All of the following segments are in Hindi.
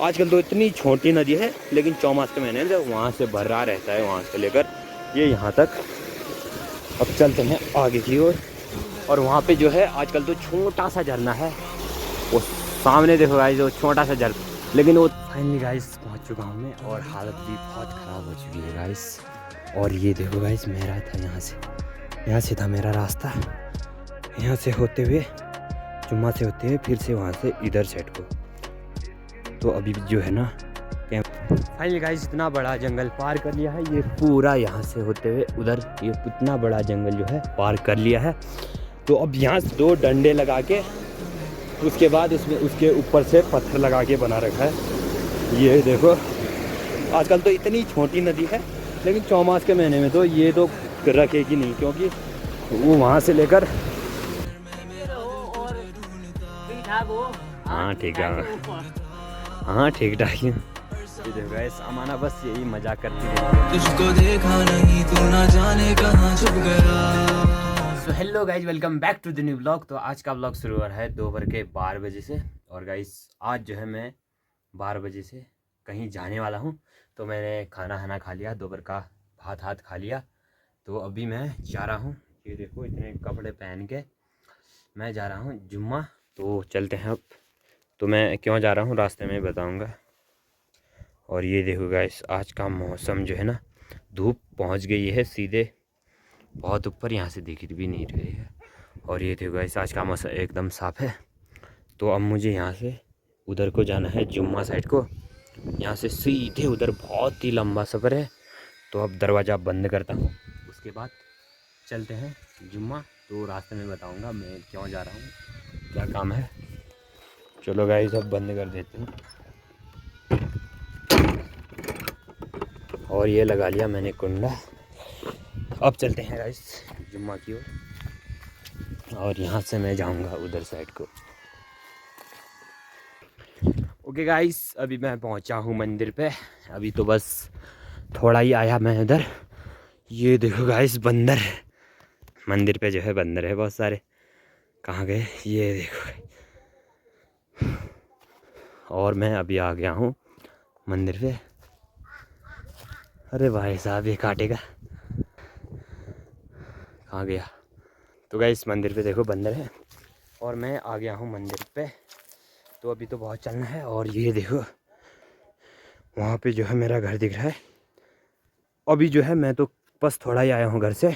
आजकल तो इतनी छोटी नदी है, लेकिन चौमास के महीने जब वहाँ से भरा रहता है, वहाँ से लेकर ये यहाँ तक। अब चलते हैं आगे की ओर। और वहाँ पे जो है आजकल तो छोटा सा झरना है, वो सामने देखो गाइस, वो छोटा सा झरना, लेकिन वो फाइनली गाइस पहुँच चुका हूँ मैं, और हालत भी बहुत ख़राब हो चुकी है गाइस। और ये देखो गाइस, मेरा था यहाँ से था मेरा रास्ता, यहाँ से होते हुए जुम्मा से होते हुए फिर से वहाँ से इधर साइड को। तो अभी जो है ना फाइनली गाइस इतना बड़ा जंगल पार कर लिया है, ये पूरा यहाँ से होते हुए उधर, ये इतना बड़ा जंगल जो है पार कर लिया है। तो अब यहाँ से 2 डंडे लगा के, उसके बाद उसमें उसके ऊपर से पत्थर लगा के बना रखा है। ये देखो, आजकल तो इतनी छोटी नदी है, लेकिन चौमास के महीने में तो ये तो रखेगी नहीं, क्योंकि वो वहाँ से लेकर हाँ ठीक है, हाँ ठीक ठाक है। देखो गाइस, अमाना बस यही मजाक करती है, तुझको देखा नहीं तू ना जाने कहाँ छुप गया। So hello guys, welcome back to the new blog. तो आज का ब्लॉग शुरू हो रहा है दोपहर के 12 बजे से। और गाइस आज जो है मैं 12 बजे से कहीं जाने वाला हूँ। तो मैंने खाना खा लिया, दोपहर का भात खा लिया। तो अभी मैं जा रहा हूँ, ये देखो इतने कपड़े पहन के मैं जा रहा हूँ जुम्मा। तो चलते हैं अब। तो मैं क्यों जा रहा हूँ रास्ते में बताऊँगा। और ये देखो गाइस, आज का मौसम जो है ना, धूप पहुंच गई है सीधे बहुत ऊपर, यहाँ से दिख भी नहीं रही है। और ये देखो गाइस, आज का मौसम एकदम साफ़ है। तो अब मुझे यहाँ से उधर को जाना है, जुम्मा साइड को। यहाँ से सीधे उधर बहुत ही लंबा सफ़र है। तो अब दरवाज़ा बंद करता हूँ, उसके बाद चलते हैं जुम्मा। तो रास्ते में बताऊँगा मैं क्यों जा रहा हूँ, क्या काम है। चलो गाइस, अब बंद कर देते हैं। और ये लगा लिया मैंने कुंडा। अब चलते हैं गाइस जुम्मा की ओर, और यहाँ से मैं जाऊँगा उधर साइड को। ओके गाइस, अभी मैं पहुँचा हूँ मंदिर पे। अभी तो बस थोड़ा ही आया मैं उधर। ये देखो गाइस, बंदर मंदिर पे जो है, बंदर है बहुत सारे। कहाँ गए ये देखो। और मैं अभी आ गया हूँ मंदिर पे। अरे भाई साहब, ये काटेगा, कहाँ गया। तो गाइस मंदिर पे देखो बंदर है, और मैं आ गया हूँ मंदिर पे। तो अभी तो बहुत चलना है। और ये देखो वहाँ पे जो है मेरा घर दिख रहा है। अभी जो है मैं तो बस थोड़ा ही आया हूँ घर से,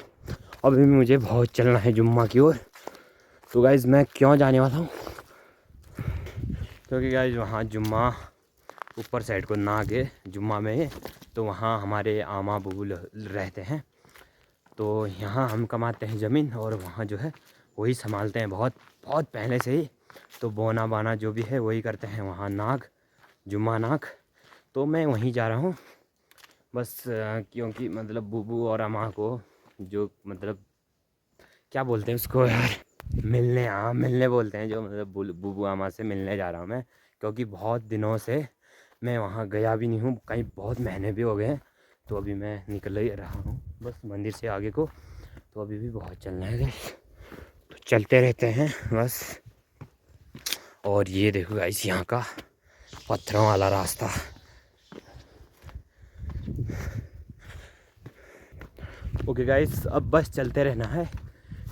अभी मुझे बहुत चलना है जुम्मा की ओर। तो गाइस मैं क्यों जाने वाला हूँ, क्योंकि गाइस वहाँ जुम्मा ऊपर साइड को ना गए जुम्मा में, तो वहाँ हमारे आमा बबू रहते हैं। तो यहाँ हम कमाते हैं ज़मीन, और वहाँ जो है वही संभालते हैं बहुत बहुत पहले से ही। तो बोना बाना जो भी है वही करते हैं वहाँ, नाग जुम्मा नाग। तो मैं वहीं जा रहा हूँ बस, क्योंकि मतलब बुबू और अम्मा को जो मतलब क्या बोलते हैं उसको यार, मिलने, हाँ मिलने बोलते हैं, जो मतलब बुबू अम्मा से मिलने जा रहा हूँ मैं। क्योंकि बहुत दिनों से मैं वहाँ गया भी नहीं हूँ, कहीं बहुत महीने भी हो गए हैं। तो अभी मैं निकल ही रहा हूँ बस मंदिर से आगे को। तो अभी भी बहुत चलना है गाइस, तो चलते रहते हैं बस। और ये देखो गाइस, यहाँ का पत्थरों वाला रास्ता। ओके गाइस, अब बस चलते रहना है,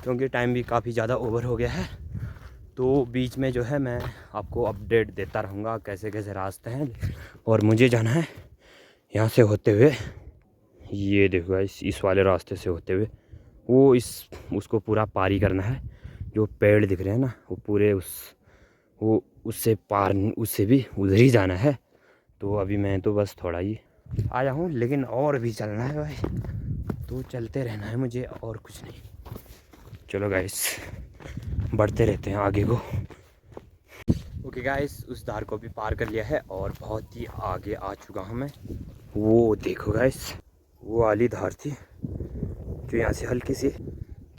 क्योंकि टाइम भी काफ़ी ज़्यादा ओवर हो गया है। तो बीच में जो है मैं आपको अपडेट देता रहूँगा कैसे कैसे रास्ते हैं। और मुझे जाना है यहाँ से होते हुए, ये देखो गाइस, इस वाले रास्ते से होते हुए वो उसको पूरा पारी करना है। जो पेड़ दिख रहे हैं ना, वो पूरे वो उससे पार, उससे भी उधर ही जाना है। तो अभी मैं तो बस थोड़ा ही आया हूँ, लेकिन और भी चलना है भाई, तो चलते रहना है मुझे, और कुछ नहीं। चलो गाइस, बढ़ते रहते हैं आगे को। ओके गाइस, उस धार को भी पार कर लिया है, और बहुत ही आगे आ चुका हूँ मैं। वो देखो गाइस, वो वाली धार थी जो यहाँ से हल्की सी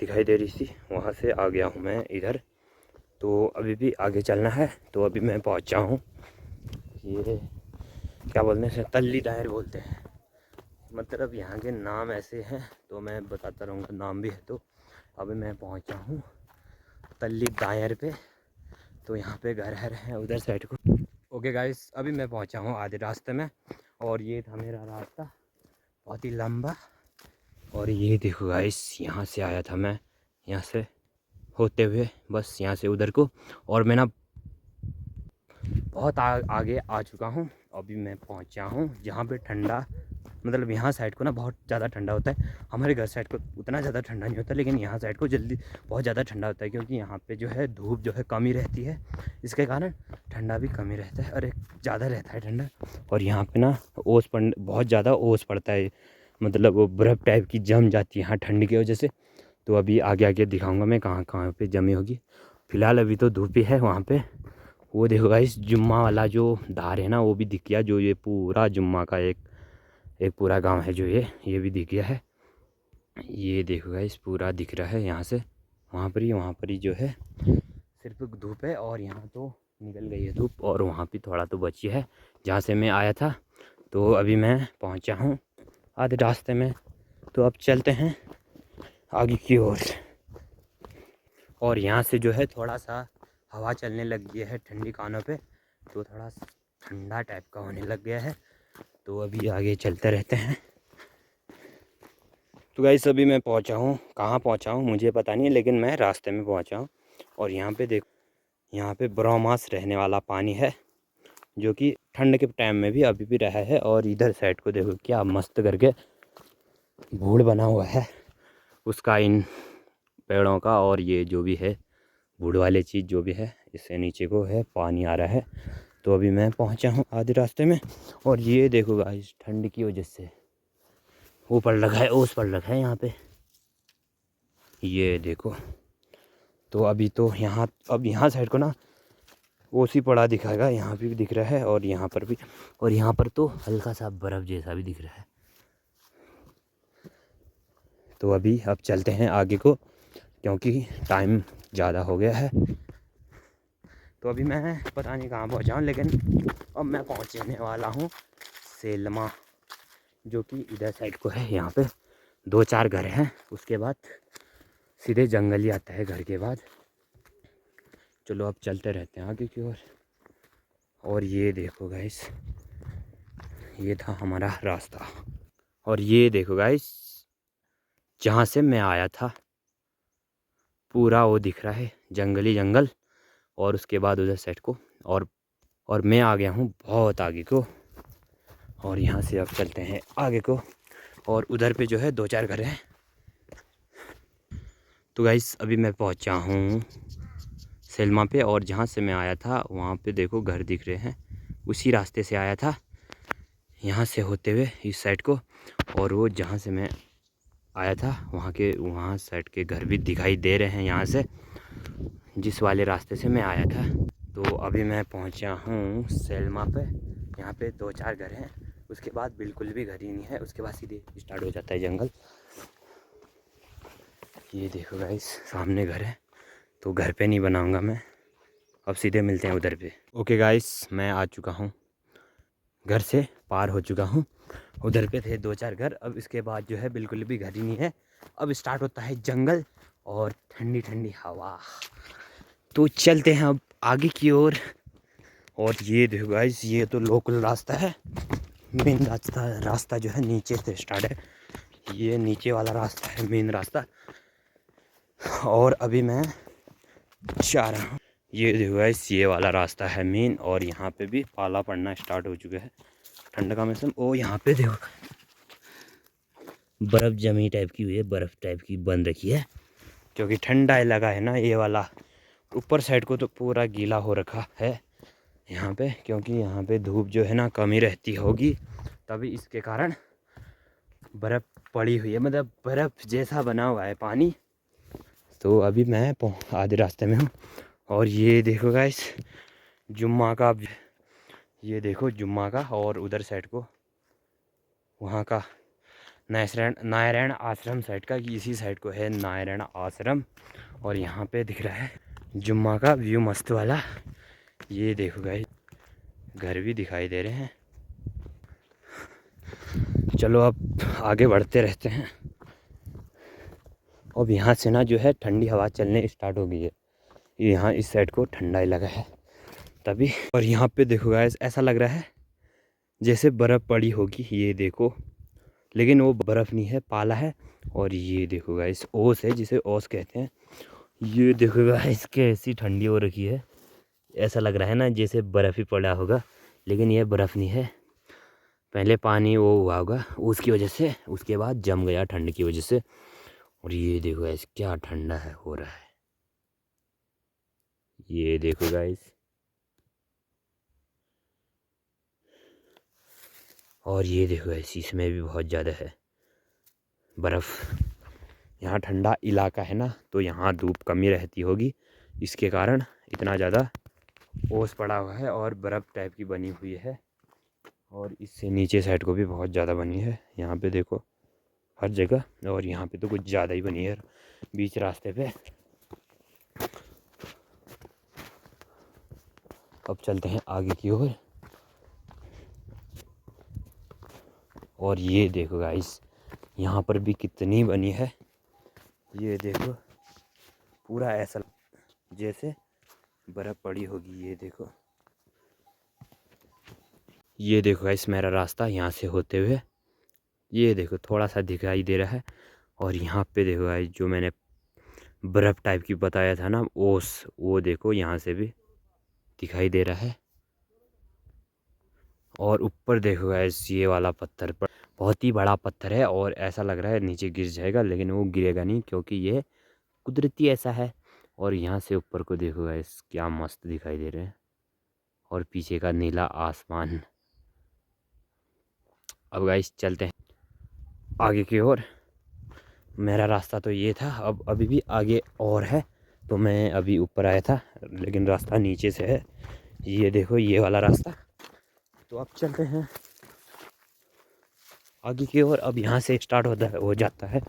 दिखाई दे रही थी, वहाँ से आ गया हूँ मैं इधर। तो अभी भी आगे चलना है। तो अभी मैं पहुँचा हूँ, ये क्या बोलते हैं, तल्ली दायर बोलते हैं, मतलब यहाँ के नाम ऐसे हैं, तो मैं बताता रहूँगा नाम भी है। तो अभी मैं पहुँचा हूँ तल्ली दायर पे। तो यहाँ पे घर है उधर साइड को। ओके गाइस, अभी मैं पहुंचा हूं आधे रास्ते में और ये था मेरा रास्ता बहुत ही लंबा। और ये देखो गाइस, यहाँ से आया था मैं, यहाँ से होते हुए बस यहाँ से उधर को, और मैं ना बहुत आगे आ चुका हूँ। अभी मैं पहुँचा हूँ जहाँ पे ठंडा, मतलब यहाँ साइड को ना बहुत ज़्यादा ठंडा होता है। हमारे घर साइड को उतना ज़्यादा ठंडा नहीं होता, लेकिन यहाँ साइड को जल्दी बहुत ज़्यादा ठंडा होता है, क्योंकि यहाँ पे जो है धूप जो है कम ही रहती है, इसके कारण ठंडा भी कम ही रहता है। अरे ज़्यादा रहता है ठंडा। और यहाँ पे ना ओस पड़ बहुत ज़्यादा ओस पड़ता है, मतलब वो बर्फ़ टाइप की जम जाती है यहाँ ठंडी की वजह से। तो अभी आगे आगे दिखाऊँगा मैं कहाँ कहाँ पर जमी होगी। फ़िलहाल अभी तो धूप ही है वहाँ पर। वो देखो गाइस, जुम्मा वाला जो धार है ना वो भी दिख गया, जो ये पूरा जुम्मा का एक पूरा गांव है, जो ये भी दिख गया है। ये देखो गाइस, पूरा दिख रहा है यहाँ से। वहाँ पर ही जो है सिर्फ धूप है, और यहाँ तो निकल गई है धूप, और वहाँ पे थोड़ा तो बची है जहाँ से मैं आया था। तो अभी मैं पहुँचा हूँ आधे रास्ते में, तो अब चलते हैं आगे की ओर। और यहाँ से जो है थोड़ा सा हवा चलने लग गई है ठंडी कानों पे, तो थोड़ा ठंडा टाइप का होने लग गया है। तो अभी आगे चलते रहते हैं। तो गाइस, अभी मैं पहुंचा हूं, कहाँ पहुंचा हूं मुझे पता नहीं है, लेकिन मैं रास्ते में पहुंचा हूं। और यहाँ पे देखो, यहाँ पे ब्रोमास रहने वाला पानी है, जो कि ठंड के टाइम में भी अभी भी रहा है। और इधर साइड को देखो क्या मस्त करके भूड़ बना हुआ है उसका, इन पेड़ों का। और ये जो भी है भूड़ वाली चीज़ जो भी है, इससे नीचे को है पानी आ रहा है। तो अभी मैं पहुंचा हूं आधे रास्ते में। और ये देखो गाइस, ठंड की वजह से वो पड़ रखा है, ओस पड़ रखा है यहाँ पे, ये देखो। तो अभी तो यहाँ, अब यहाँ साइड को ना ओस ही पड़ा दिखाएगा, यहाँ पे भी दिख रहा है और यहाँ पर भी। और यहाँ पर तो हल्का सा बर्फ़ जैसा भी दिख रहा है। तो अभी अब चलते हैं आगे को, क्योंकि टाइम ज़्यादा हो गया है। तो अभी मैं पता नहीं कहाँ पहुँचा हूँ, लेकिन अब मैं पहुँचने वाला हूँ सेलमा, जो कि इधर साइड को है। यहाँ पे 2-4 घर हैं, उसके बाद सीधे जंगल ही आता है घर के बाद। चलो अब चलते रहते हैं आगे की ओर। और ये देखो गाइस, ये था हमारा रास्ता। और ये देखो गाइस, जहाँ से मैं आया था पूरा वो दिख रहा है, जंगली जंगल। और उसके बाद उधर साइड को, और मैं आ गया हूँ बहुत आगे को। और यहाँ से अब चलते हैं आगे को। और उधर पे जो है 2-4 घर हैं। तो गाइस, अभी मैं पहुँचा हूँ सेलमा पे, और जहाँ से मैं आया था वहाँ पे देखो घर दिख रहे हैं, उसी रास्ते से आया था यहाँ से होते हुए इस साइड को। और वो जहाँ से मैं आया था वहाँ साइड के घर भी दिखाई दे रहे हैं यहाँ से, जिस वाले रास्ते से मैं आया था। तो अभी मैं पहुँचा हूँ सेलमा पे। यहाँ पे 2-4 घर हैं, उसके बाद बिल्कुल भी घर ही नहीं है, उसके बाद सीधे स्टार्ट हो जाता है जंगल। ये देखो गाइस, सामने घर है। तो घर पे नहीं बनाऊंगा मैं, अब सीधे मिलते हैं उधर पे। ओके गाइस, मैं आ चुका हूँ, घर से पार हो चुका हूँ। उधर पे थे 2-4 घर, अब इसके बाद जो है बिल्कुल भी घर ही नहीं है। अब स्टार्ट होता है जंगल और ठंडी ठंडी हवा। तो चलते हैं अब आगे की ओर। और ये देखो गाइस, ये तो लोकल रास्ता है, मेन रास्ता जो है नीचे से स्टार्ट है। ये नीचे वाला रास्ता है मेन रास्ता। और अभी मैं जा रहा हूँ, ये देखो गाइस, ये वाला रास्ता है मेन। और यहाँ पे भी पाला पड़ना स्टार्ट हो चुका है, ठंड का मौसम। ओ यहाँ पे देखो बर्फ़ जमी टाइप की हुई है, बर्फ़ टाइप की बन रखी है, क्योंकि ठंडा इलाका है ना ये वाला। ऊपर साइड को तो पूरा गीला हो रखा है यहाँ पे, क्योंकि यहाँ पे धूप जो है ना कम ही रहती होगी, तभी इसके कारण बर्फ़ पड़ी हुई है, मतलब बर्फ़ जैसा बना हुआ है पानी। तो अभी मैं आधे रास्ते में हूँ। और ये देखो गाइस, जुम्मा का, ये देखो जुम्मा का, और उधर साइड को वहाँ का नारायण आश्रम साइड का, इसी साइड को है नारायण आश्रम। और यहाँ पे दिख रहा है जुम्मा का व्यू मस्त वाला। ये देखो गाइस, घर भी दिखाई दे रहे हैं। चलो अब आगे बढ़ते रहते हैं। अब यहाँ से ना जो है ठंडी हवा चलने स्टार्ट हो गई है, यहाँ इस साइड को ठंडा इलाका है, रास्ता भी। और यहाँ पे देखो गाइस, ऐसा लग रहा है जैसे बर्फ़ पड़ी होगी, ये देखो, लेकिन वो बर्फ़ नहीं है, पाला है। और ये देखो गाइस, ओस है जिसे ओस कहते हैं। ये देखो गाइस कैसी ठंडी हो रखी है, ऐसा लग रहा है ना जैसे बर्फ़ ही पड़ा होगा, लेकिन ये बर्फ़ नहीं है। पहले पानी वो हुआ होगा उसकी वजह से, उसके बाद जम गया ठंड की वजह से। और ये देखो गाइस क्या ठंडा है हो रहा है, ये देखो गाइस। और ये देखो गाइस, इसमें भी बहुत ज़्यादा है बर्फ़। यहाँ ठंडा इलाका है ना, तो यहाँ धूप कमी रहती होगी, इसके कारण इतना ज़्यादा ओस पड़ा हुआ है और बर्फ़ टाइप की बनी हुई है। और इससे नीचे साइड को भी बहुत ज़्यादा बनी है, यहाँ पे देखो हर जगह। और यहाँ पे तो कुछ ज़्यादा ही बनी है बीच रास्ते पे। अब चलते हैं आगे की ओर। और ये देखो गाइस, यहाँ पर भी कितनी बनी है, ये देखो पूरा ऐसा जैसे बर्फ़ पड़ी होगी। ये देखो गाइस मेरा रास्ता यहाँ से होते हुए, ये देखो थोड़ा सा दिखाई दे रहा है। और यहाँ पे देखो गाइस, जो मैंने बर्फ़ टाइप की बताया था ना ओस, वो देखो यहाँ से भी दिखाई दे रहा है। और ऊपर देखो गाइस, ये वाला पत्थर पर बहुत ही बड़ा पत्थर है और ऐसा लग रहा है नीचे गिर जाएगा, लेकिन वो गिरेगा नहीं क्योंकि ये कुदरती ऐसा है। और यहाँ से ऊपर को देखो गाइस क्या मस्त दिखाई दे रहे हैं, और पीछे का नीला आसमान। अब गाइस चलते हैं आगे की ओर। मेरा रास्ता तो ये था, अब अभी भी आगे और है, तो मैं अभी ऊपर आया था, लेकिन रास्ता नीचे से है। ये देखो ये वाला रास्ता। तो अब चलते हैं आगे की ओर। अब यहाँ से स्टार्ट हो जाता है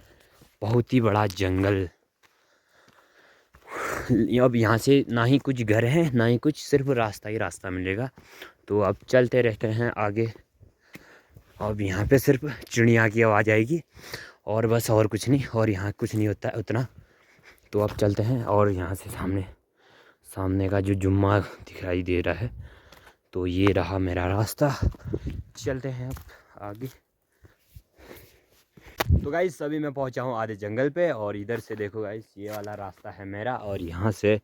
बहुत ही बड़ा जंगल। अब यहाँ से ना ही कुछ घर है ना ही कुछ, सिर्फ रास्ता ही रास्ता मिलेगा। तो अब चलते रहते हैं आगे। अब यहाँ पे सिर्फ चिड़िया की आवाज़ आएगी और बस, और कुछ नहीं। और यहाँ कुछ नहीं होता है उतना। तो अब चलते हैं। और यहाँ से सामने का जो जुम्मा दिखाई दे रहा है, तो ये रहा मेरा रास्ता। चलते हैं अब आगे। तो गाइस अभी मैं पहुंचा हूँ आधे जंगल पे, और इधर से देखो गाइस ये वाला रास्ता है मेरा, और यहाँ से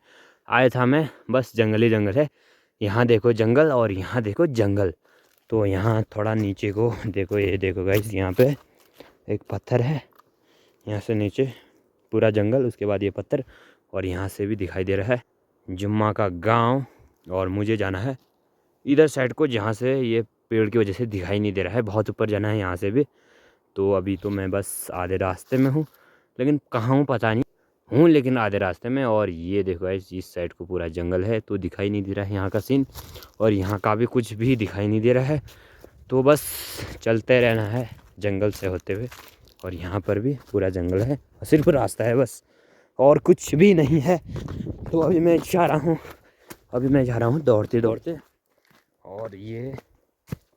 आया था मैं, बस जंगल ही जंगल है। यहाँ देखो जंगल और यहाँ देखो जंगल। तो यहाँ थोड़ा नीचे को देखो, ये देखो गाइस यहाँ पे एक पत्थर है, यहाँ से नीचे पूरा जंगल, उसके बाद ये पत्थर। और यहाँ से भी दिखाई दे रहा है जुम्मा का गांव। और मुझे जाना है इधर साइड को, जहाँ से ये पेड़ की वजह से दिखाई नहीं दे रहा है, बहुत ऊपर जाना है यहाँ से भी। तो अभी तो मैं बस आधे रास्ते में हूँ, लेकिन कहाँ हूँ पता नहीं हूँ, लेकिन आधे रास्ते में। और ये देखो इस साइड को पूरा जंगल है, तो दिखाई नहीं दे रहा है यहाँ का सीन, और यहाँ का भी कुछ भी दिखाई नहीं दे रहा है। तो बस चलते रहना है जंगल से होते हुए। और यहाँ पर भी पूरा जंगल है, सिर्फ रास्ता है बस, और कुछ भी नहीं है। तो अभी मैं जा रहा हूँ दौड़ते दौड़ते। और ये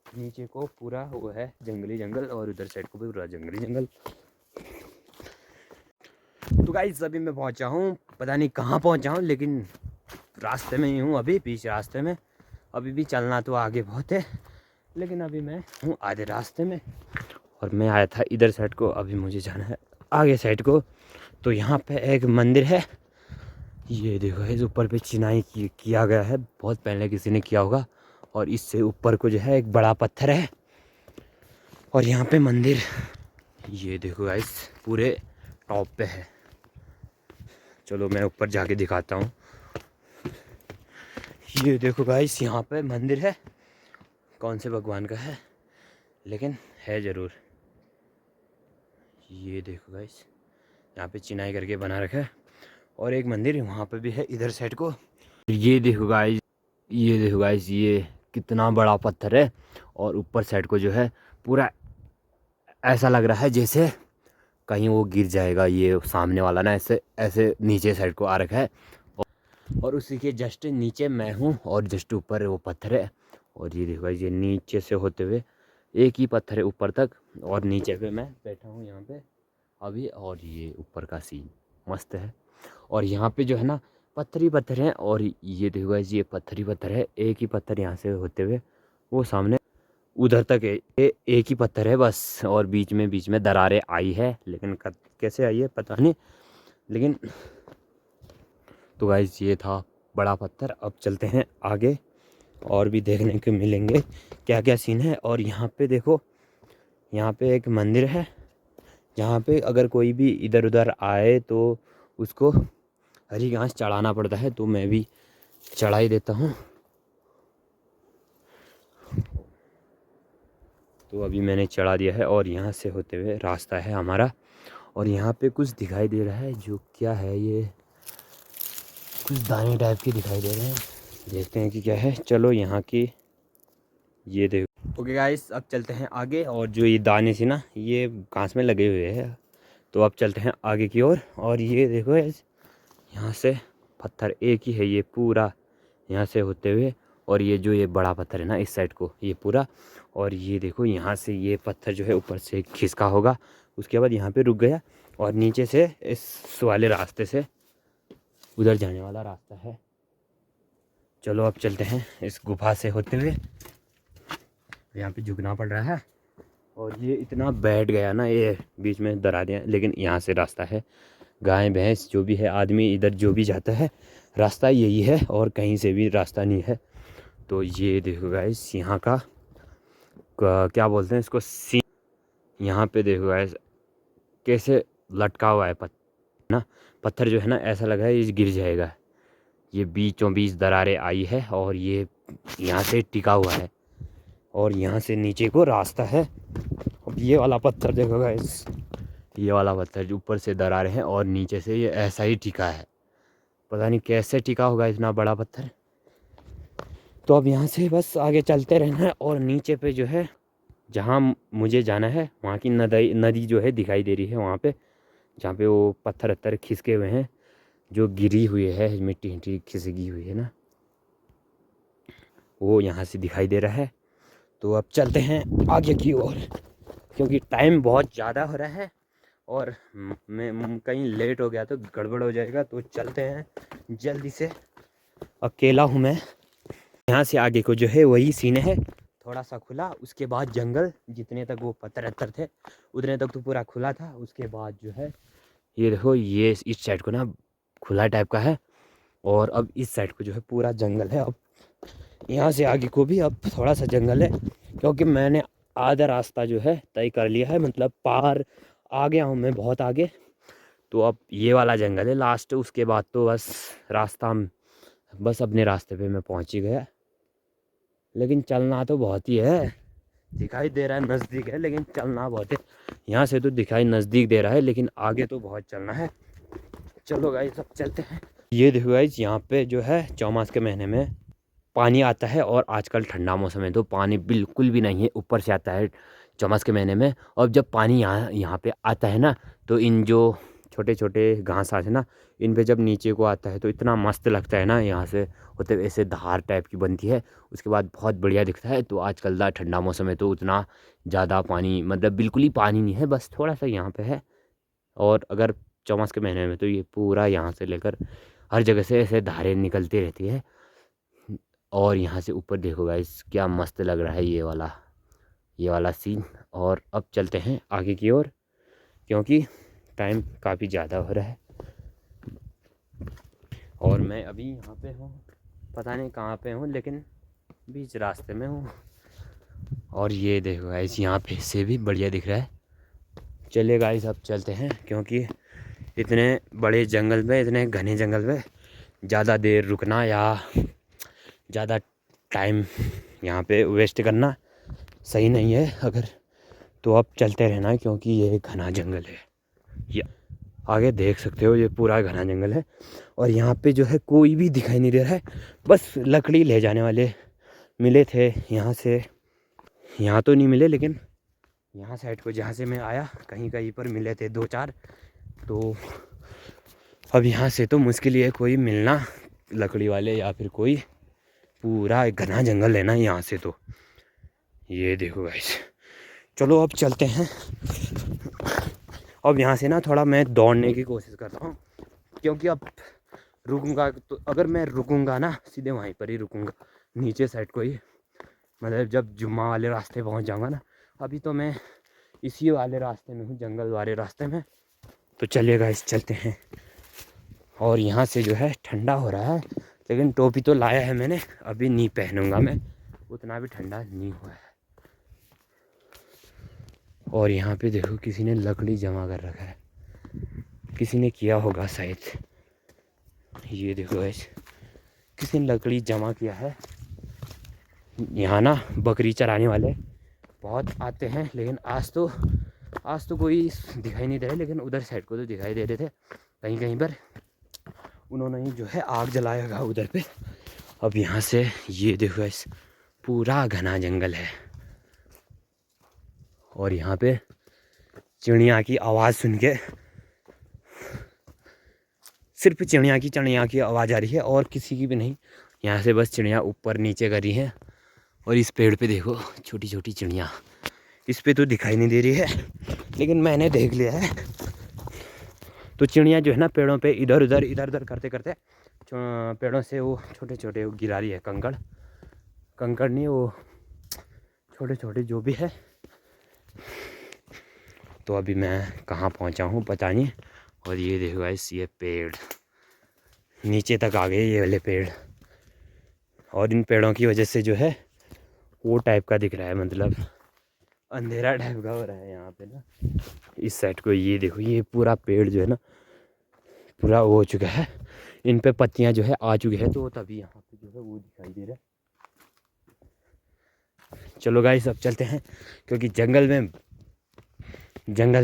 नीचे को पूरा वो है जंगली जंगल, और उधर साइड को भी पूरा जंगली जंगल। तो गाइस अभी मैं पहुंचा हूँ, पता नहीं कहाँ पहुंचा हूँ, लेकिन रास्ते में ही हूँ अभी, बीच रास्ते में। अभी भी चलना तो आगे बहुत है, लेकिन अभी मैं हूँ आधे रास्ते में। और मैं आया था इधर साइड को, अभी मुझे जाना है आगे साइड को। तो यहाँ पे एक मंदिर है, ये देखो इस ऊपर पे चिनाई किया गया है, बहुत पहले किसी ने किया होगा। और इससे ऊपर को जो है एक बड़ा पत्थर है, और यहाँ पे मंदिर, ये देखो गाइस पूरे टॉप पे है। चलो मैं ऊपर जाके दिखाता हूँ। ये देखो गाइस यहाँ पे मंदिर है, कौन से भगवान का है, लेकिन है ज़रूर। ये देखो गाइस यहाँ पे चिनाई करके बना रखा है, और एक मंदिर वहाँ पे भी है इधर साइड को। ये देखो गाइस, ये कितना बड़ा पत्थर है, और ऊपर साइड को जो है पूरा ऐसा लग रहा है जैसे कहीं वो गिर जाएगा। ये सामने वाला ना ऐसे ऐसे नीचे साइड को आ रखा है, और उसी के जस्ट नीचे मैं हूँ, और जस्ट ऊपर वो पत्थर है। और ये देखो ये नीचे से होते हुए एक ही पत्थर है ऊपर तक, और नीचे पे मैं बैठा हूँ यहाँ पे अभी। और ये ऊपर का सीन मस्त है। और यहाँ पे जो है ना पत्थर ही पत्थर हैं। और ये देखो गाइस, ये पत्थर ही पत्थर है। एक ही पत्थर यहाँ से होते हुए वो सामने उधर तक है, ये एक ही पत्थर है बस। और बीच में दरारें आई है, लेकिन कैसे आई है पता नहीं। लेकिन तो गाइस ये था बड़ा पत्थर। अब चलते हैं आगे, और भी देखने को मिलेंगे क्या क्या सीन है। और यहाँ पे देखो, यहाँ पे एक मंदिर है, जहाँ पे अगर कोई भी इधर उधर आए तो उसको हरी घास चढ़ाना पड़ता है। तो मैं भी चढ़ा ही देता हूँ। तो अभी मैंने चढ़ा दिया है, और यहाँ से होते हुए रास्ता है हमारा। और यहाँ पे कुछ दिखाई दे रहा है, जो क्या है, ये कुछ दाने टाइप के दिखाई दे रहे हैं। देखते हैं कि क्या है। चलो यहाँ की ये देखो। ओके गाइस, अब चलते हैं आगे। और जो ये दाने से ना, ये घास में लगे हुए हैं। तो अब चलते हैं आगे की ओर। और ये देखो गाइस, यहाँ से पत्थर एक ही है ये पूरा, यहाँ से होते हुए। और ये जो ये बड़ा पत्थर है ना, इस साइड को ये पूरा। और ये देखो, यहाँ से ये पत्थर जो है ऊपर से खिसका होगा, उसके बाद यहाँ पे रुक गया। और नीचे से इस वाले रास्ते से उधर जाने वाला रास्ता है। चलो अब चलते हैं इस गुफा से होते हुए। यहाँ पे झुकना पड़ रहा है, और ये इतना बैठ गया ना, ये बीच में दरारें। लेकिन यहाँ से रास्ता है। गाय भैंस जो भी है, आदमी इधर जो भी जाता है, रास्ता यही है, और कहीं से भी रास्ता नहीं है। तो ये देखो गाइस, यहाँ का क्या बोलते हैं इसको, सी। यहाँ पे देखो गाइस कैसे लटका हुआ है ना, पत्थर जो है ना, ऐसा लगा है ये गिर जाएगा। ये बीचों बीच दरारें आई है, और ये यहाँ से टिका हुआ है। और यहाँ से नीचे को रास्ता है। अब ये वाला पत्थर देखो गाइस, ये वाला पत्थर जो ऊपर से दरारें हैं, और नीचे से ये ऐसा ही टिका है। पता नहीं कैसे टिका होगा इतना बड़ा पत्थर। तो अब यहाँ से बस आगे चलते रहना है। और नीचे पे जो है, जहाँ मुझे जाना है, वहाँ की नदी जो है दिखाई दे रही है। वहाँ पे जहाँ पे वो पत्थर वत्थर खिसके हुए हैं, जो गिरी हुई है, मिट्टी मिट्टी खिसकी हुई है ना, वो यहाँ से दिखाई दे रहा है। तो अब चलते हैं आगे की ओर, क्योंकि टाइम बहुत ज़्यादा हो रहा है, और मैं कहीं लेट हो गया तो गड़बड़ हो जाएगा। तो चलते हैं जल्दी से। अकेला हूँ मैं। यहाँ से आगे को जो है वही सीन है, थोड़ा सा खुला, उसके बाद जंगल। जितने तक वो पत्थर वत्थर थे उतने तक तो पूरा खुला था। उसके बाद जो है ये देखो, ये इस साइड को ना खुला टाइप का है, और अब इस साइड को जो है पूरा जंगल है। अब यहाँ से आगे को भी अब थोड़ा सा जंगल है, क्योंकि मैंने आधा रास्ता जो है तय कर लिया है, मतलब पार आ गया हूँ मैं बहुत आगे। तो अब ये वाला जंगल है लास्ट, उसके बाद तो बस रास्ता, बस अपने रास्ते पे मैं पहुँच ही गया। लेकिन चलना तो बहुत ही है। दिखाई दे रहा है नज़दीक है, लेकिन चलना बहुत है। यहाँ से तो दिखाई नज़दीक दे रहा है, लेकिन आगे तो बहुत चलना है। चलो गाइस, सब चलते हैं। ये देखो गाइस, यहाँ पे जो है चौमास के महीने में पानी आता है, और आजकल ठंडा मौसम है तो पानी बिल्कुल भी नहीं है, ऊपर से आता है चौमास के महीने में। और जब पानी यहाँ पे आता है ना, तो इन जो छोटे छोटे घास आते हैं ना, इन पे जब नीचे को आता है तो इतना मस्त लगता है ना। यहाँ से होते ऐसे धार टाइप की बनती है, उसके बाद बहुत बढ़िया दिखता है। तो आजकल का ठंडा मौसम है तो उतना ज़्यादा पानी, मतलब बिल्कुल ही पानी नहीं है, बस थोड़ा सा यहाँ पे है। और अगर चौमास के महीने में तो ये पूरा यहाँ से लेकर हर जगह से ऐसे धारें निकलती रहती है। और यहाँ से ऊपर देखो गाइस, क्या मस्त लग रहा है ये वाला सीन। और अब चलते हैं आगे की ओर, क्योंकि टाइम काफ़ी ज़्यादा हो रहा है। और मैं अभी यहाँ पे हूँ, पता नहीं कहाँ पे हूँ, लेकिन बीच रास्ते में हूँ। और ये देखो गाइस, यहाँ पे से भी बढ़िया दिख रहा है। चलिए गाइस, अब चलते हैं, क्योंकि इतने बड़े जंगल में, इतने घने जंगल में ज़्यादा देर रुकना या ज़्यादा टाइम यहाँ पे वेस्ट करना सही नहीं है। अगर तो अब चलते रहना, क्योंकि ये घना जंगल है। ये आगे देख सकते हो, ये पूरा घना जंगल है। और यहाँ पे जो है कोई भी दिखाई नहीं दे रहा है, बस लकड़ी ले जाने वाले मिले थे यहाँ से। यहाँ तो नहीं मिले, लेकिन यहाँ साइड को जहाँ से मैं आया, कहीं कहीं पर मिले थे 2-4। तो अब यहाँ से तो मुश्किल ही है कोई मिलना, लकड़ी वाले या फिर कोई। पूरा एक घना जंगल है ना यहाँ से। तो ये देखो गाइस, चलो अब चलते हैं। अब यहाँ से ना थोड़ा मैं दौड़ने की कोशिश कर रहा हूँ, क्योंकि अब रुकूंगा तो अगर मैं रुकूंगा ना सीधे वहीं पर ही रुकूंगा, नीचे साइड को ही, मतलब जब जुम्मा वाले रास्ते पहुंच जाऊंगा ना। अभी तो मैं इसी वाले रास्ते में हूँ, जंगल वाले रास्ते में। तो चलिए गाइस चलते हैं। और यहाँ से जो है ठंडा हो रहा है, लेकिन टोपी तो लाया है मैंने, अभी नहीं पहनूंगा मैं, उतना भी ठंडा नहीं हुआ है। और यहाँ पे देखो किसी ने लकड़ी जमा कर रखा है, किसी ने किया होगा शायद। ये देखो गाइस किसी ने लकड़ी जमा किया है। यहाँ ना बकरी चराने वाले बहुत आते हैं, लेकिन आज तो कोई दिखाई नहीं दे रहा, लेकिन उधर साइड को तो दिखाई दे रहे थे कहीं कहीं पर। उन्होंने ही जो है आग जलाया होगा उधर पे। अब यहाँ से ये देखो गाइस पूरा घना जंगल है, और यहाँ पे चिड़िया की आवाज़ सुन के, सिर्फ चिड़िया की आवाज़ आ रही है और किसी की भी नहीं। यहाँ से बस चिड़िया ऊपर नीचे कर रही है। और इस पेड़ पे देखो छोटी छोटी चिड़िया, इस पे तो दिखाई नहीं दे रही है, लेकिन मैंने देख लिया है। तो चिड़िया जो है ना पेड़ों पे इधर उधर करते करते पेड़ों से वो छोटे छोटे वो गिरा रही है, कंकड़ नहीं, वो छोटे छोटे जो भी है। तो अभी मैं कहाँ पहुँचा हूँ पता नहीं। और ये देखो गाइस ये पेड़ नीचे तक आ गए, ये वाले पेड़। और इन पेड़ों की वजह से जो है वो टाइप का दिख रहा है, मतलब अंधेरा टाइप का हो रहा है यहाँ पे ना। इस साइड को ये देखो, ये पूरा पेड़ जो है ना पूरा वो हो चुका है, इन पे पत्तियाँ जो है आ चुकी है, तो तभी यहाँ पे जो है वो दिखाई दे रहा है। चलो गाइस अब चलते हैं, क्योंकि जंगल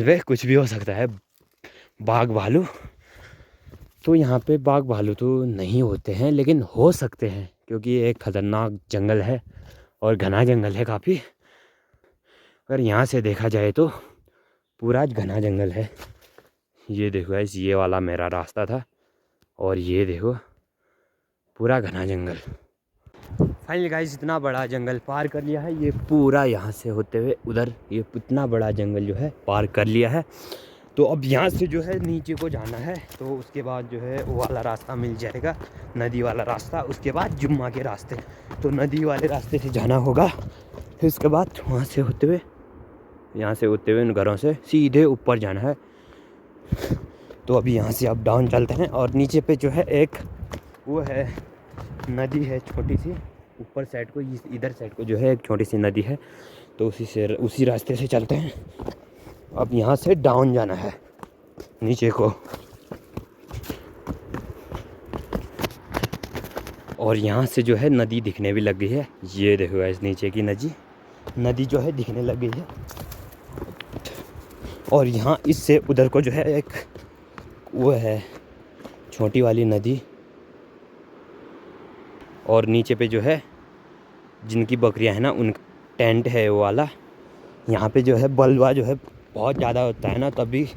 में कुछ भी हो सकता है। बाघ भालू, तो यहाँ पे बाघ भालू तो नहीं होते हैं, लेकिन हो सकते हैं, क्योंकि ये एक ख़तरनाक जंगल है और घना जंगल है काफ़ी। अगर यहाँ से देखा जाए तो पूरा घना जंगल है। ये देखो गाइस ये वाला मेरा रास्ता था, और ये देखो पूरा घना जंगल। फाइनली गाइस इतना बड़ा जंगल पार कर लिया है, ये पूरा यहाँ से होते हुए उधर, ये इतना बड़ा जंगल जो है पार कर लिया है। तो अब यहाँ से जो है नीचे को जाना है, तो उसके बाद जो है वो वाला रास्ता मिल जाएगा, नदी वाला रास्ता। उसके बाद जुम्मा के रास्ते, तो नदी वाले रास्ते से जाना होगा। फिर उसके बाद वहाँ से होते हुए, यहाँ से होते हुए उन घरों से सीधे ऊपर जाना है। तो अभी यहाँ से अप डाउन चलते हैं। और नीचे पे जो है एक वो है नदी है छोटी सी, ऊपर साइड को, इधर साइड को जो है एक छोटी सी नदी है, तो उसी रास्ते से चलते हैं। अब यहाँ से डाउन जाना है नीचे को, और यहाँ से जो है नदी दिखने भी लग गई है। ये देखो गाइस नीचे की नदी जो है दिखने लग गई है। और यहाँ इससे उधर को जो है एक वो है छोटी वाली नदी, और नीचे पे जो है जिनकी बकरियां हैं ना उनका टेंट है वो वाला। यहाँ पे जो है बलवा जो है बहुत ज़्यादा होता है ना, तभी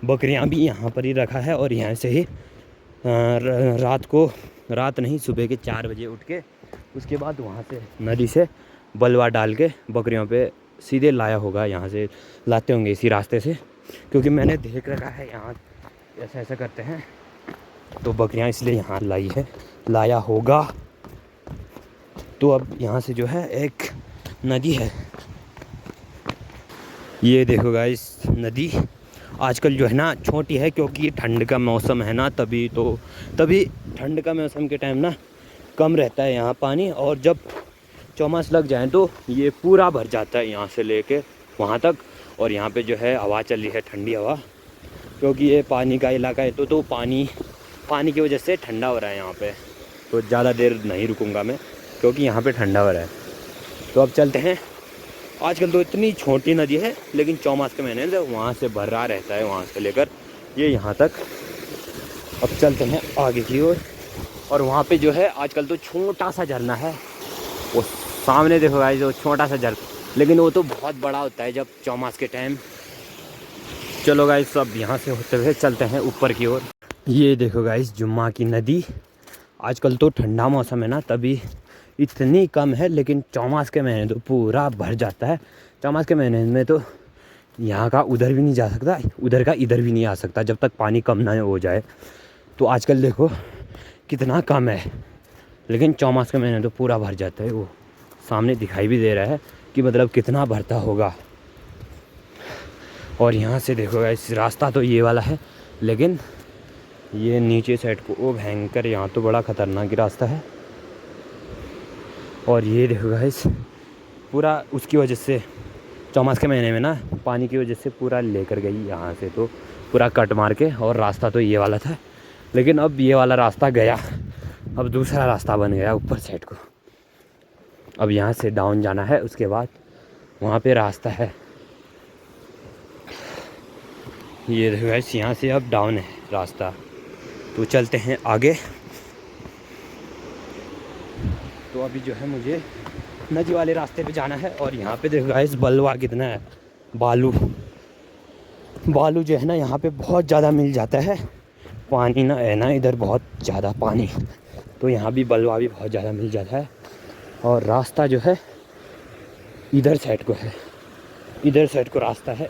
बकरियां भी यहाँ पर ही रखा है। और यहाँ से ही रात नहीं सुबह के 4 बजे उठ के, उसके बाद वहाँ से नदी से बलवा डाल के बकरियों पे सीधे लाया होगा, यहाँ से लाते होंगे इसी रास्ते से, क्योंकि मैंने देख रखा है यहाँ ऐसा करते हैं, तो बकरियाँ इसलिए यहाँ लाया होगा। तो अब यहाँ से जो है एक नदी है, ये देखो गाइस नदी आजकल जो है ना छोटी है, क्योंकि ठंड का मौसम है ना, तभी ठंड का मौसम के टाइम ना कम रहता है यहाँ पानी, और जब चौमास लग जाए तो ये पूरा भर जाता है यहाँ से लेके वहाँ तक। और यहाँ पे जो है हवा चल रही है, ठंडी हवा, क्योंकि ये पानी का इलाका है, तो पानी की वजह से ठंडा हो रहा है यहाँ पे। तो ज़्यादा देर नहीं रुकूंगा मैं, क्योंकि यहाँ पे ठंडा हो रहा है। तो अब चलते हैं। आजकल तो इतनी छोटी नदी है, लेकिन चौमास के महीने में वहाँ से भरा रहता है, वहाँ से लेकर ये यहाँ तक। अब चलते हैं आगे की ओर, और वहाँ पे जो है आजकल तो छोटा सा झरना है, वो सामने देखो गाइस जो छोटा सा झरना, लेकिन वो तो बहुत बड़ा होता है जब चौमास के टाइम। चलो गाइस सब यहाँ से होते हुए चलते हैं ऊपर की ओर। ये देखो गाइस जुम्मा की नदी। आजकल तो ठंडा मौसम है ना, तभी इतनी कम है, लेकिन चौमास के महीने तो पूरा भर जाता है। चौमास के महीने में तो यहाँ का उधर भी नहीं जा सकता, उधर का इधर भी नहीं आ सकता, जब तक पानी कम ना हो जाए। तो आजकल देखो कितना कम है, लेकिन चौमास के महीने तो पूरा भर जाता है। वो सामने दिखाई भी दे रहा है कि मतलब कितना भरता होगा। और यहाँ से देखो गाइस, रास्ता तो ये वाला है, लेकिन ये नीचे साइड को वो भयंकर, यहाँ तो बड़ा ख़तरनाक रास्ता है। और ये देखो गाइस, पूरा उसकी वजह से चौमास के महीने में ना पानी की वजह से पूरा लेकर गई यहाँ से, तो पूरा कट मार के। और रास्ता तो ये वाला था, लेकिन अब ये वाला रास्ता गया, अब दूसरा रास्ता बन गया ऊपर साइड को। अब यहाँ से डाउन जाना है, उसके बाद वहाँ पे रास्ता है। ये देखो गाइस, यहाँ से अब डाउन है रास्ता, तो चलते हैं आगे। तो अभी जो है मुझे नदी वाले रास्ते पे जाना है। और यहाँ पे देखो गाइस, बलवा कितना है, बालू जो है ना यहाँ पे बहुत ज़्यादा मिल जाता है। पानी ना है ना इधर, बहुत ज़्यादा पानी, तो यहाँ भी बलवा भी बहुत ज़्यादा मिल जाता है। और रास्ता जो है इधर साइड को है, इधर साइड को रास्ता है।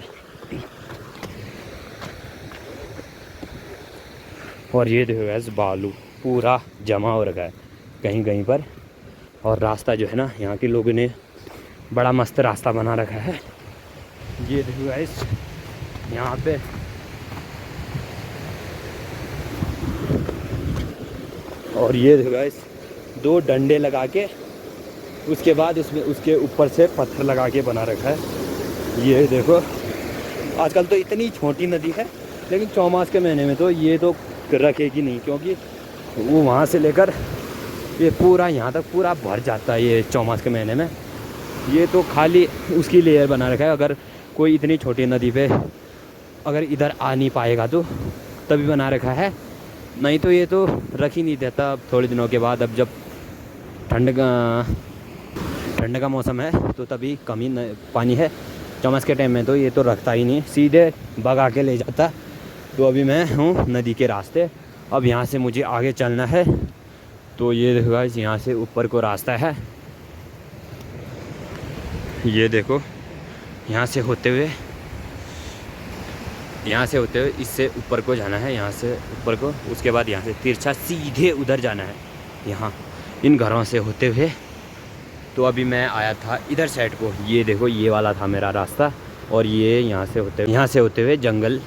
और ये देखो गाइस, बालू पूरा जमा हो रखा है कहीं कहीं पर। और रास्ता जो है ना, यहाँ के लोगों ने बड़ा मस्त रास्ता बना रखा है। ये देखो गाइस, यहाँ पे और ये देखो गाइस, 2 डंडे लगा के उसके बाद उसमें उसके ऊपर से पत्थर लगा के बना रखा है। ये देखो, आजकल तो इतनी छोटी नदी है, लेकिन चौमास के महीने में तो ये तो रखेगी नहीं, क्योंकि वो वहाँ से लेकर ये पूरा यहाँ तक पूरा भर जाता है। ये चौमास के महीने में ये तो खाली उसकी लेयर बना रखा है। अगर कोई इतनी छोटी नदी पे अगर इधर आ नहीं पाएगा तो तभी बना रखा है, नहीं तो ये तो रख ही नहीं देता। अब थोड़े दिनों के बाद, अब जब ठंड का मौसम है तो तभी कमी पानी है। चौमास के टाइम में तो ये तो रखता ही नहीं, सीधे भगा के ले जाता। तो अभी मैं हूँ नदी के रास्ते, अब यहाँ से मुझे आगे चलना है। तो ये देखो गाइस, यहाँ से ऊपर को रास्ता है। ये देखो, यहाँ से होते हुए इससे ऊपर को जाना है, यहाँ से ऊपर को। उसके बाद यहाँ से तिरछा सीधे उधर जाना है, यहाँ इन घरों से होते हुए। तो अभी मैं आया था इधर साइड को, ये देखो ये वाला था मेरा रास्ता। और ये यहाँ से होते हुए जंगल।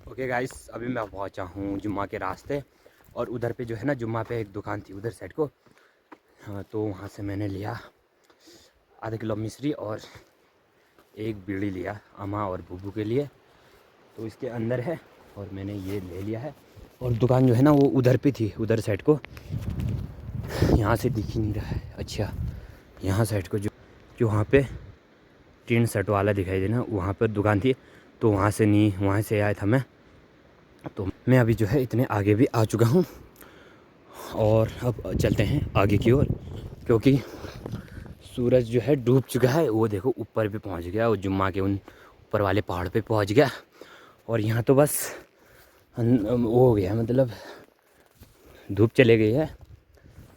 ओके गाइस, अभी मैं पहुँचा हूँ जुम्मा के रास्ते। और उधर पे जो है ना, जुम्मा पे एक दुकान थी उधर साइड को। हाँ, तो वहाँ से मैंने लिया आधा किलो मिश्री और एक बीड़ी लिया अम्मा और बुब्बू के लिए। तो इसके अंदर है, और मैंने ये ले लिया है। और दुकान जो है ना वो उधर पे थी, उधर साइड को। यहाँ से दिख ही नहीं रहा है। अच्छा, यहाँ साइड को जो वहाँ पे टीन सेट वाला दिखाई देना, वहाँ पर दुकान थी। तो वहाँ से आया था मैं। तो मैं अभी जो है इतने आगे भी आ चुका हूँ। और अब चलते हैं आगे की ओर, क्योंकि सूरज जो है डूब चुका है। वो देखो ऊपर भी पहुँच गया, और जुम्मा के उन ऊपर वाले पहाड़ पे पहुँच गया। और यहाँ तो बस वो हो गया, मतलब धूप चले गई है,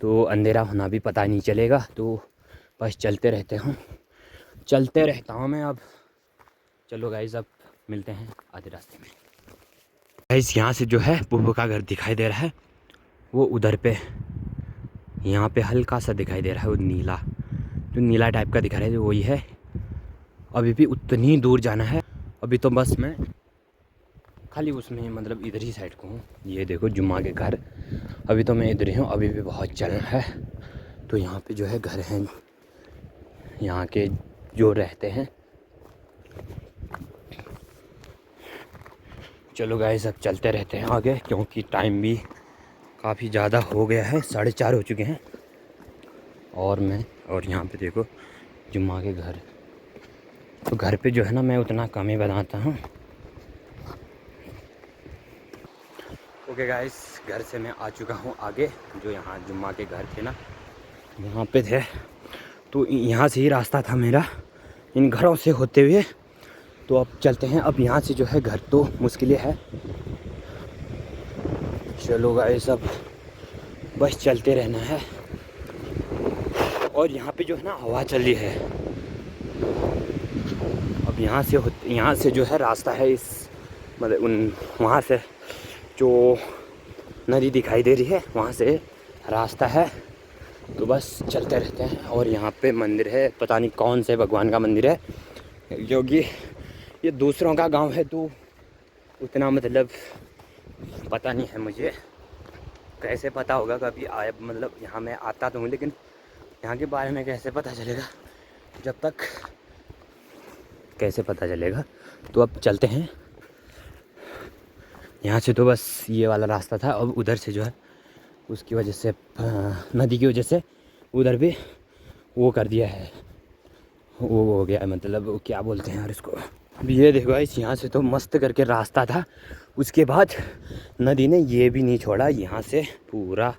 तो अंधेरा होना भी पता नहीं चलेगा। तो बस चलते रहता हूँ मैं अब। चलो गाइस, अब मिलते हैं आधे रास्ते में। गाइस, यहाँ से जो है बुब्बू का घर दिखाई दे रहा है, वो उधर पे, यहाँ पे हल्का सा दिखाई दे रहा है, वो नीला टाइप का दिखा रहा है, जो वही है। अभी भी उतनी दूर जाना है। अभी तो बस मैं खाली उसमें, मतलब इधर ही साइड को हूँ। ये देखो जुम्मा के घर, अभी तो मैं इधर ही हूँ, अभी भी बहुत चलना है। तो यहाँ पे जो है घर हैं, यहाँ के जो रहते हैं। चलो गाइस, अब चलते रहते हैं आगे, क्योंकि टाइम भी काफ़ी ज़्यादा हो गया है, 4:30 हो चुके हैं। और यहाँ पे देखो जुम्मा के घर। तो घर पे जो है ना, मैं उतना कम ही बनाता हूँ। ओके गाइस, घर से मैं आ चुका हूँ आगे। जो यहाँ जुम्मा के घर थे ना, यहाँ पे थे। तो यहाँ से ही रास्ता था मेरा, इन घरों से होते हुए। तो अब चलते हैं। अब यहाँ से जो है घर तो मुश्किल है। चलो गाइस, अब बस चलते रहना है। और यहाँ पे जो है ना हवा चल रही है। अब यहाँ से जो है रास्ता है, इस मतलब वहाँ से जो नदी दिखाई दे रही है, वहाँ से रास्ता है। तो बस चलते रहते हैं। और यहाँ पे मंदिर है, पता नहीं कौन से भगवान का मंदिर है, क्योंकि ये दूसरों का गांव है तो उतना मतलब पता नहीं है मुझे। कैसे पता होगा, कभी आया मतलब यहाँ मैं आता तो हूँ, लेकिन यहाँ के बारे में कैसे पता चलेगा जब तक, कैसे पता चलेगा। तो अब चलते हैं। यहाँ से तो बस ये वाला रास्ता था, अब उधर से जो है उसकी वजह से नदी की वजह से उधर भी वो कर दिया है, वो हो गया है, मतलब वो क्या बोलते हैं यार इसको। अब ये देखो इस यहाँ से तो मस्त करके रास्ता था, उसके बाद नदी ने ये भी नहीं छोड़ा, यहाँ से पूरा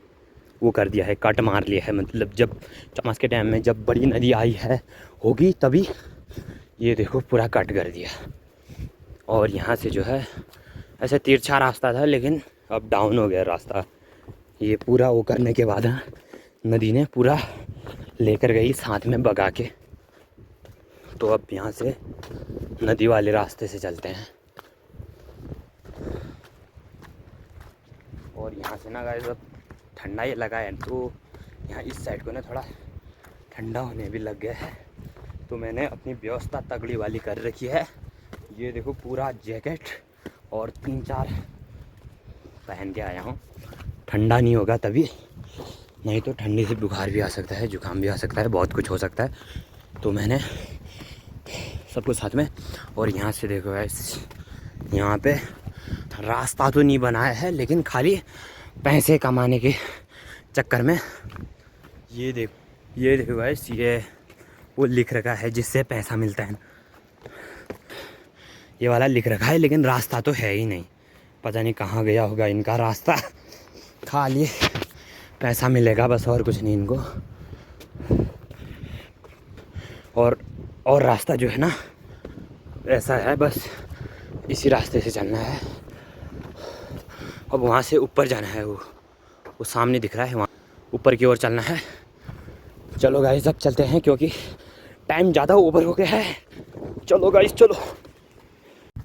वो कर दिया है, कट मार लिया है। मतलब जब चमास के टाइम में जब बड़ी नदी आई है होगी तभी ये देखो पूरा कट कर दिया। और यहाँ से जो है ऐसे तिरछा रास्ता था, लेकिन अब डाउन हो गया रास्ता। ये पूरा वो करने के बाद नदी ने पूरा लेकर गई साथ में बगा के। तो अब यहाँ से नदी वाले रास्ते से चलते हैं। और यहाँ से ना गाइस अब ठंडा ये लगा है, तो यहाँ इस साइड को ना थोड़ा ठंडा होने भी लग गया है। तो मैंने अपनी व्यवस्था तगड़ी वाली कर रखी है। ये देखो पूरा जैकेट और 3-4 पहन के आया हूँ। ठंडा नहीं होगा तभी, नहीं तो ठंडी से बुखार भी आ सकता है, जुकाम भी आ सकता है, बहुत कुछ हो सकता है। तो मैंने सब कुछ साथ में। और यहाँ से देखो गाइस, यहाँ पे रास्ता तो नहीं बनाया है, लेकिन खाली पैसे कमाने के चक्कर में ये देखो गाइस, ये वो लिख रखा है जिससे पैसा मिलता है, ये वाला लिख रखा है, लेकिन रास्ता तो है ही नहीं। पता नहीं कहाँ गया होगा इनका रास्ता, खाली पैसा मिलेगा बस, और कुछ नहीं इनको। और रास्ता जो है ना ऐसा है, बस इसी रास्ते से चलना है। अब वहाँ से ऊपर जाना है, वो सामने दिख रहा है, वहाँ ऊपर की ओर चलना है। चलो गाइस अब चलते हैं, क्योंकि टाइम ज़्यादा ओवर हो गया है। चलो गाइस चलो।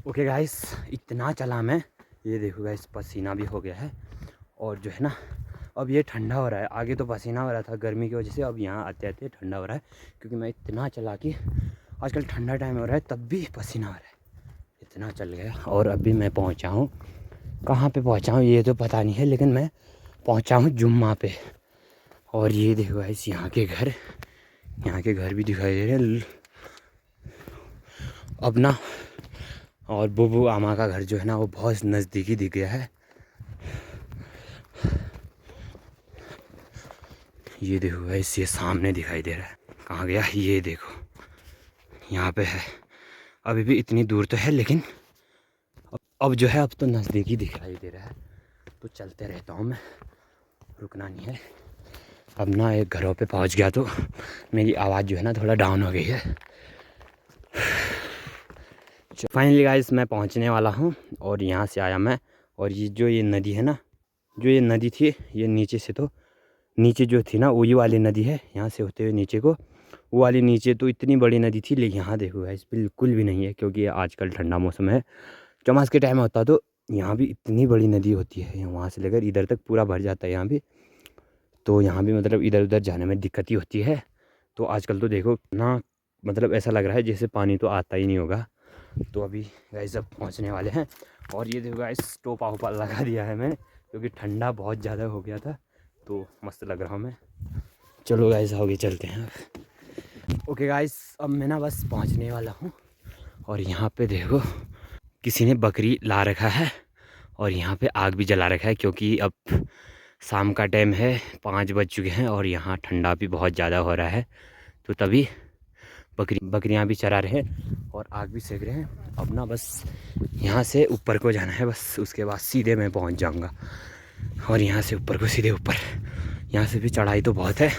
ओके गाइस, इतना चला मैं, ये देखो गाइस पसीना भी हो गया है। और जो है ना अब ये ठंडा हो रहा है, आगे तो पसीना हो रहा था गर्मी की वजह से, अब यहाँ आते आते ठंडा हो रहा है, क्योंकि मैं इतना चला कि आजकल ठंडा टाइम हो रहा है तब भी पसीना हो रहा है, इतना चल गया। और अभी मैं पहुँचा हूँ, कहाँ पे पहुँचा हूँ ये तो पता नहीं है, लेकिन मैं पहुँचा हूँ जुम्मा पे। और ये देखो गाइस यहाँ के घर भी दिखाई दे रहे हैं अब ना। और बुबू आमा का घर जो है ना वो बहुत नज़दीकी दिख गया है। ये देखो गाइस, ये सामने दिखाई दे रहा है, कहाँ गया ये देखो, यहाँ पे है। अभी भी इतनी दूर तो है, लेकिन अब जो है अब तो नज़दीकी दिखाई दे रहा है। तो चलते रहता हूँ मैं, रुकना नहीं है। अब ना एक घरों पे पहुँच गया तो मेरी आवाज़ जो है ना थोड़ा डाउन हो गई है। फाइनली गाइस मैं पहुँचने वाला हूँ, और यहाँ से आया मैं। और ये नदी है ना, जो ये नदी थी, ये नीचे से तो नीचे जो थी ना वही वाली नदी है, यहाँ से होते हुए नीचे को वो वाली नीचे तो इतनी बड़ी नदी थी, लेकिन यहाँ देखो गाइस बिल्कुल भी नहीं है, क्योंकि आजकल ठंडा मौसम है। चौमास के टाइम होता तो यहाँ भी इतनी बड़ी नदी होती है, वहाँ से लेकर इधर तक पूरा भर जाता है यहाँ भी। तो यहाँ भी मतलब इधर उधर जाने में दिक्कत ही होती है। तो आजकल तो देखो ना, मतलब ऐसा लग रहा है जैसे पानी तो आता ही नहीं होगा। तो अभी गाइस अब पहुँचने वाले हैं। और ये देखो गाइस टोपा वोपा लगा दिया है मैंने, क्योंकि ठंडा बहुत ज़्यादा हो गया था, तो मस्त लग रहा हूँ मैं। चलो गाइस आगे चलते हैं। ओके गाइस, अब मैं ना बस पहुँचने वाला हूँ। और यहाँ पे देखो किसी ने बकरी ला रखा है, और यहाँ पे आग भी जला रखा है, क्योंकि अब शाम का टाइम है, 5 बज चुके हैं, और यहाँ ठंडा भी बहुत ज़्यादा हो रहा है। तो तभी बकरियाँ भी चरा रहे हैं और आग भी सेक रहे हैं। अब ना बस यहाँ से ऊपर को जाना है, बस उसके बाद सीधे मैं पहुँच जाऊँगा। और यहाँ से ऊपर को सीधे ऊपर, यहाँ से भी चढ़ाई तो बहुत है,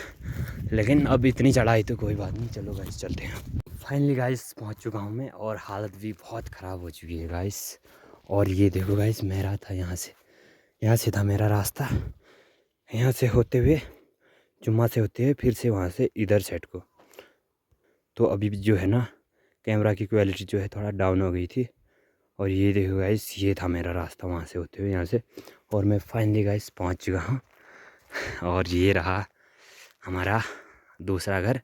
लेकिन अब इतनी चढ़ाई तो कोई बात नहीं। चलो गाइस चलते हैं। फाइनली गाइस पहुँच चुका हूँ मैं, और हालत भी बहुत ख़राब हो चुकी है गाइस। और ये देखो गाइस मेरा था यहाँ से था मेरा रास्ता, यहाँ से होते हुए जुम्मा से होते हुए फिर से वहाँ से इधर साइड को। तो अभी जो है ना कैमरा की क्वालिटी जो है थोड़ा डाउन हो गई थी, और ये देखो गाइस, ये था मेरा रास्ता वहाँ से होते हुए यहाँ से, और मैं फाइनली गाइस पहुँच चुका हूँ। और ये रहा हमारा दूसरा घर,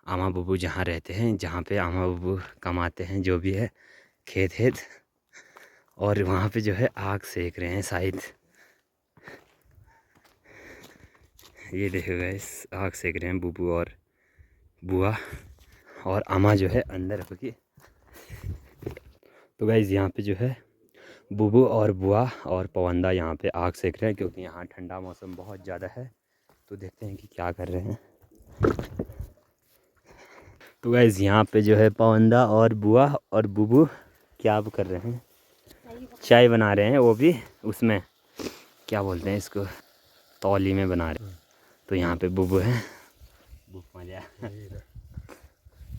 आमा बुबू जहाँ रहते हैं, जहाँ पे आमा बुबू कमाते हैं जो भी है खेत। और वहाँ पे जो है आग सेक रहे हैं शायद, ये देखो गाइस आग सेक रहे हैं बुबू और बुआ, और आमा जो है अंदर होगी। तो गाइस यहाँ पे जो है बुबू और बुआ और पवंदा यहाँ पे आग सेक रहे हैं, क्योंकि यहाँ ठंडा मौसम बहुत ज़्यादा है। तो देखते हैं कि क्या कर रहे हैं। तो गाइस यहाँ पे जो है पवंदा और बुआ और बुबू क्या कर रहे हैं, चाय बना रहे हैं, वो भी उसमें क्या बोलते हैं इसको, तौली में बना रहे हैं। तो यहाँ पे बुबू है,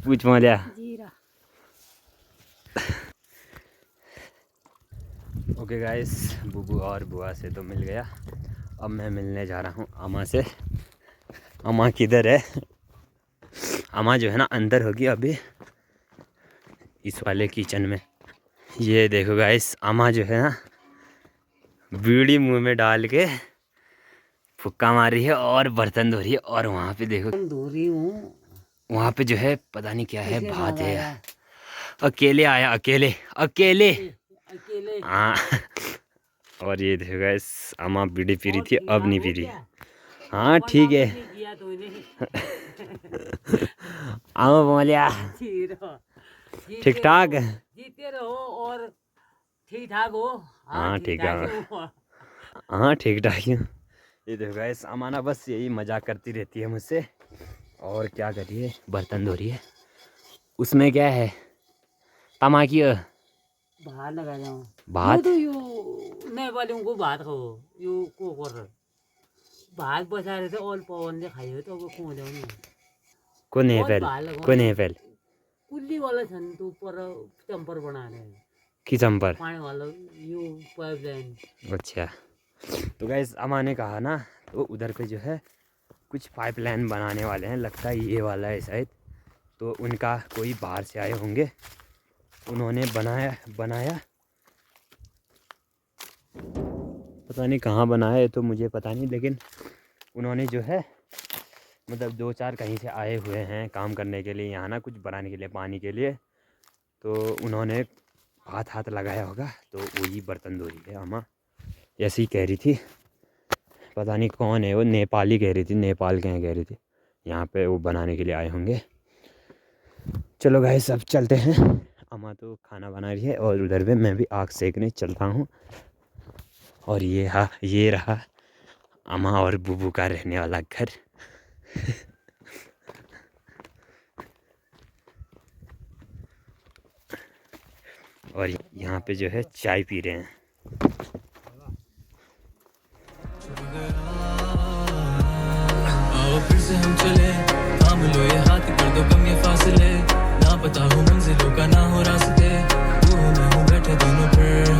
पूछ मालिया। ओके गाइस, बुबू और बुआ से तो मिल गया। अब मैं मिलने जा रहा हूँ अम्मा से। अम्मा किधर है? अम्मा जो है ना अंदर होगी अभी इस वाले किचन में। ये देखो गाइस, अम्मा जो है ना बीड़ी मुंह में डाल के फुक्का मार रही है और बर्तन धो रही है। और वहाँ पे देखो धो रही हूँ, वहाँ पे जो है पता नहीं क्या है, भात है। अकेले आया, अकेले अकेले हाँ। और ये देखो गाइस, अम्मा बीड़ी पी रही थी, अब नहीं पी रही। हाँ ठीक है। अम्मा बोलिया ठीक ठाक, जीते रहो और ठीक ठाक हो। हाँ ठीक है, हाँ ठीक ठाक हूँ। ये देखो गाइस, अमाना बस यही मजाक करती रहती है मुझसे। और क्या कर रही है, बर्तन धो रही है। उसमें क्या है, तमाकी भात लगा जाऊँ, भात तो यू नहीं वाले को भात खाओ, यू को कर भात बचा रहे थे और पवन ने खाई तो वो खो जाओ ना। कौन है पहले, कौन है पहले? कुल्ली वाला छन तो ऊपर चंपर बना रहे हैं, की चंपर पानी वाला यू पाइपलाइन। अच्छा, तो गाइस अम्मा ने कहा ना, तो उधर पे जो है कुछ पाइपलाइन बनाने वाले हैं, लगता है ये वाला है शायद। तो उनका कोई बाहर से आए होंगे, उन्होंने बनाया पता नहीं कहाँ बनाया है तो मुझे पता नहीं, लेकिन उन्होंने जो है मतलब 2-4 कहीं से आए हुए हैं काम करने के लिए यहाँ ना, कुछ बनाने के लिए, पानी के लिए। तो उन्होंने हाथ लगाया होगा, तो वही बर्तन धो रही है अम्मा, ऐसी कह रही थी। पता नहीं कौन है वो, नेपाली कह रही थी, नेपाल के हैं कह रही थी, यहाँ पे वो बनाने के लिए आए होंगे। चलो गाइस अब चलते हैं, अम्मा तो खाना बना रही है और उधर पे मैं भी आग सेकने चलता हूँ। और ये रहा अम्मा और बुबू का रहने वाला घर। और यहाँ पे जो है चाय पी रहे हैं। फिर से हम चले, थाम लो ये हाथ, कर दो कम ये फासले, ना पता हो मंजिलों का ना हो रास्ते, तू मैं हूँ बैठे दोनों पर